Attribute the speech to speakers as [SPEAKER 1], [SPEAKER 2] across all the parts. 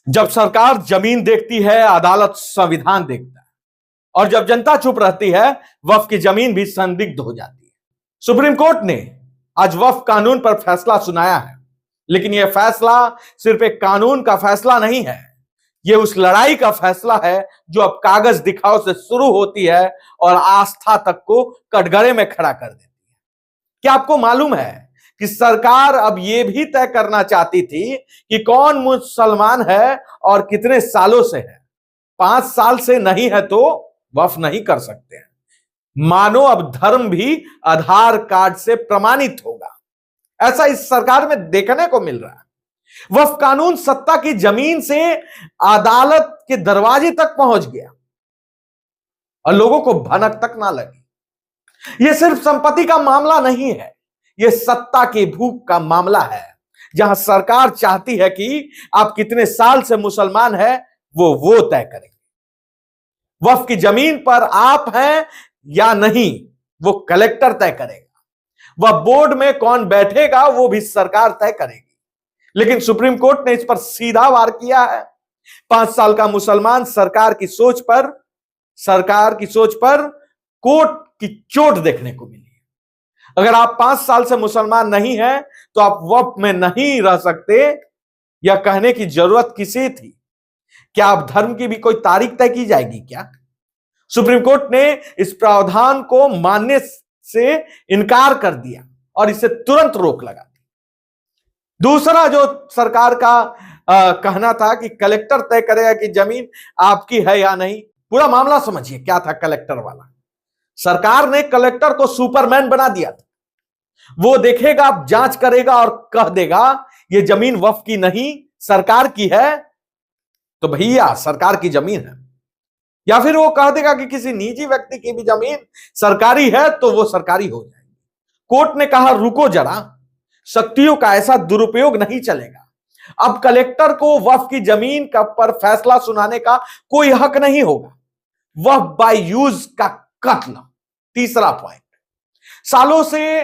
[SPEAKER 1] जब सरकार जमीन देखती है, अदालत संविधान देखता है, और जब जनता चुप रहती है, वक्फ की जमीन भी संदिग्ध हो जाती है। सुप्रीम कोर्ट ने आज वक्फ कानून पर फैसला सुनाया है, लेकिन यह फैसला सिर्फ एक कानून का फैसला नहीं है। यह उस लड़ाई का फैसला है जो अब कागज दिखाओ से शुरू होती है और आस्था तक को कटघरे में खड़ा कर देती है। क्या आपको मालूम है कि सरकार अब यह भी तय करना चाहती थी कि कौन मुसलमान है और कितने सालों से है। 5 साल से नहीं है तो वक्फ नहीं कर सकते हैं। मानो अब धर्म भी आधार कार्ड से प्रमाणित होगा। ऐसा इस सरकार में देखने को मिल रहा है। वक्फ कानून सत्ता की जमीन से अदालत के दरवाजे तक पहुंच गया और लोगों को भनक तक ना लगी। यह सिर्फ संपत्ति का मामला नहीं है, यह सत्ता की भूख का मामला है, जहां सरकार चाहती है कि आप कितने साल से मुसलमान हैं वो तय करेंगे। वक्फ की जमीन पर आप हैं या नहीं वो कलेक्टर तय करेगा। वह बोर्ड में कौन बैठेगा वो भी सरकार तय करेगी। लेकिन सुप्रीम कोर्ट ने इस पर सीधा वार किया है। 5 साल का मुसलमान सरकार की सोच पर कोर्ट की चोट देखने को मिली है। अगर आप 5 साल से मुसलमान नहीं हैं तो आप वक्फ में नहीं रह सकते। यह कहने की जरूरत किसे थी? क्या अब धर्म की भी कोई तारीख तय की जाएगी क्या? सुप्रीम कोर्ट ने इस प्रावधान को मानने से इनकार कर दिया और इसे तुरंत रोक लगा दी। दूसरा जो सरकार का कहना था कि कलेक्टर तय करेगा कि जमीन आपकी है या नहीं। पूरा मामला समझिए क्या था कलेक्टर वाला। सरकार ने कलेक्टर को सुपरमैन बना दिया था। वो देखेगा, जांच करेगा और कह देगा ये जमीन वक्फ की नहीं सरकार की है तो भैया सरकार की जमीन है। या फिर वो कह देगा कि किसी निजी व्यक्ति की भी जमीन सरकारी है तो वो सरकारी हो जाएगी। कोर्ट ने कहा रुको जरा, शक्तियों का ऐसा दुरुपयोग नहीं चलेगा। अब कलेक्टर को वक्फ की जमीन का पर फैसला सुनाने का कोई हक नहीं होगा। वक्फ बाय यूज का कत्ल। तीसरा पॉइंट, सालों से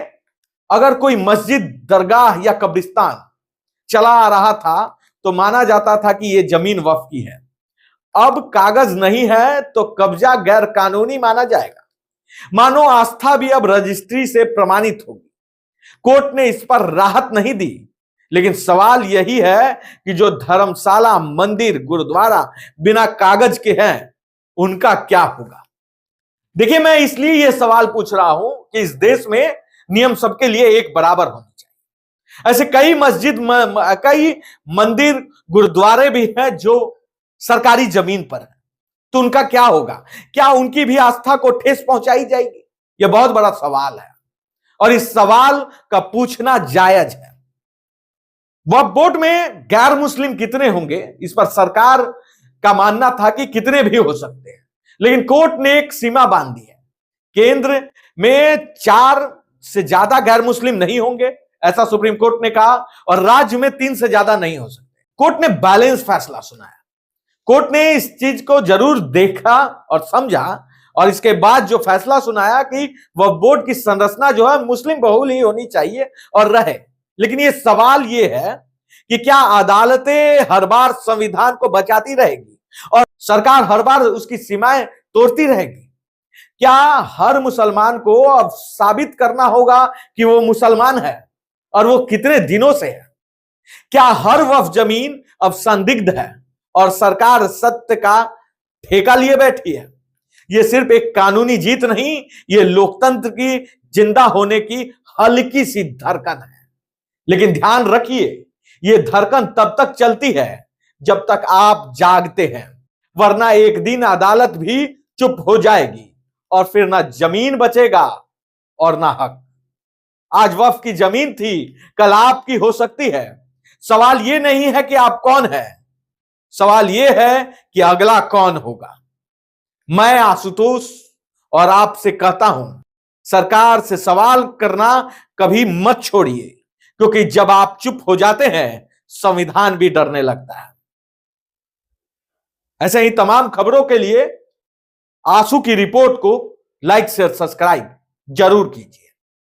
[SPEAKER 1] अगर कोई मस्जिद, दरगाह या कब्रिस्तान चला आ रहा था तो माना जाता था कि यह जमीन वक्फ की है। अब कागज नहीं है तो कब्जा गैर कानूनी माना जाएगा। मानो आस्था भी अब रजिस्ट्री से प्रमाणित होगी। कोर्ट ने इस पर राहत नहीं दी, लेकिन सवाल यही है कि जो धर्मशाला, मंदिर, गुरुद्वारा बिना कागज के हैं उनका क्या होगा? देखिए, मैं इसलिए यह सवाल पूछ रहा हूं कि इस देश में नियम सबके लिए एक बराबर होने चाहिए। ऐसे कई मस्जिद, कई मंदिर, गुरुद्वारे भी हैं जो सरकारी जमीन पर है, तो उनका क्या होगा? क्या उनकी भी आस्था को ठेस पहुंचाई जाएगी? यह बहुत बड़ा सवाल है और इस सवाल का पूछना जायज है। वक्फ बोर्ड में गैर मुस्लिम कितने होंगे इस पर सरकार का मानना था कि कितने भी हो सकते हैं, लेकिन कोर्ट ने एक सीमा बांध दी है। केंद्र में 4 से ज्यादा गैर मुस्लिम नहीं होंगे, ऐसा सुप्रीम कोर्ट ने कहा, और राज्य में 3 से ज्यादा नहीं हो सकते। कोर्ट ने बैलेंस फैसला सुनाया। कोर्ट ने इस चीज को जरूर देखा और समझा और इसके बाद जो फैसला सुनाया कि वक्फ बोर्ड की संरचना जो है मुस्लिम बहुल ही होनी चाहिए और रहे। लेकिन ये सवाल ये है कि क्या अदालतें हर बार संविधान को बचाती रहेगी और सरकार हर बार उसकी सीमाएं तोड़ती रहेगी? क्या हर मुसलमान को अब साबित करना होगा कि वो मुसलमान है और वो कितने दिनों से है? क्या हर वक्फ जमीन अब संदिग्ध है और सरकार सत्य का ठेका लिए बैठी है? यह सिर्फ एक कानूनी जीत नहीं, यह लोकतंत्र की जिंदा होने की हल्की सी धड़कन है। लेकिन ध्यान रखिए, यह धड़कन तब तक चलती है जब तक आप जागते हैं, वरना एक दिन अदालत भी चुप हो जाएगी और फिर ना जमीन बचेगा और ना हक। आज वक्फ की जमीन थी, कल आपकी हो सकती है। सवाल यह नहीं है कि आप कौन है, सवाल यह है कि अगला कौन होगा। मैं आशुतोष और आपसे कहता हूं, सरकार से सवाल करना कभी मत छोड़िए, क्योंकि जब आप चुप हो जाते हैं संविधान भी डरने लगता है। ऐसे ही तमाम खबरों के लिए आंसू की रिपोर्ट को लाइक, शेयर, सब्सक्राइब जरूर कीजिए।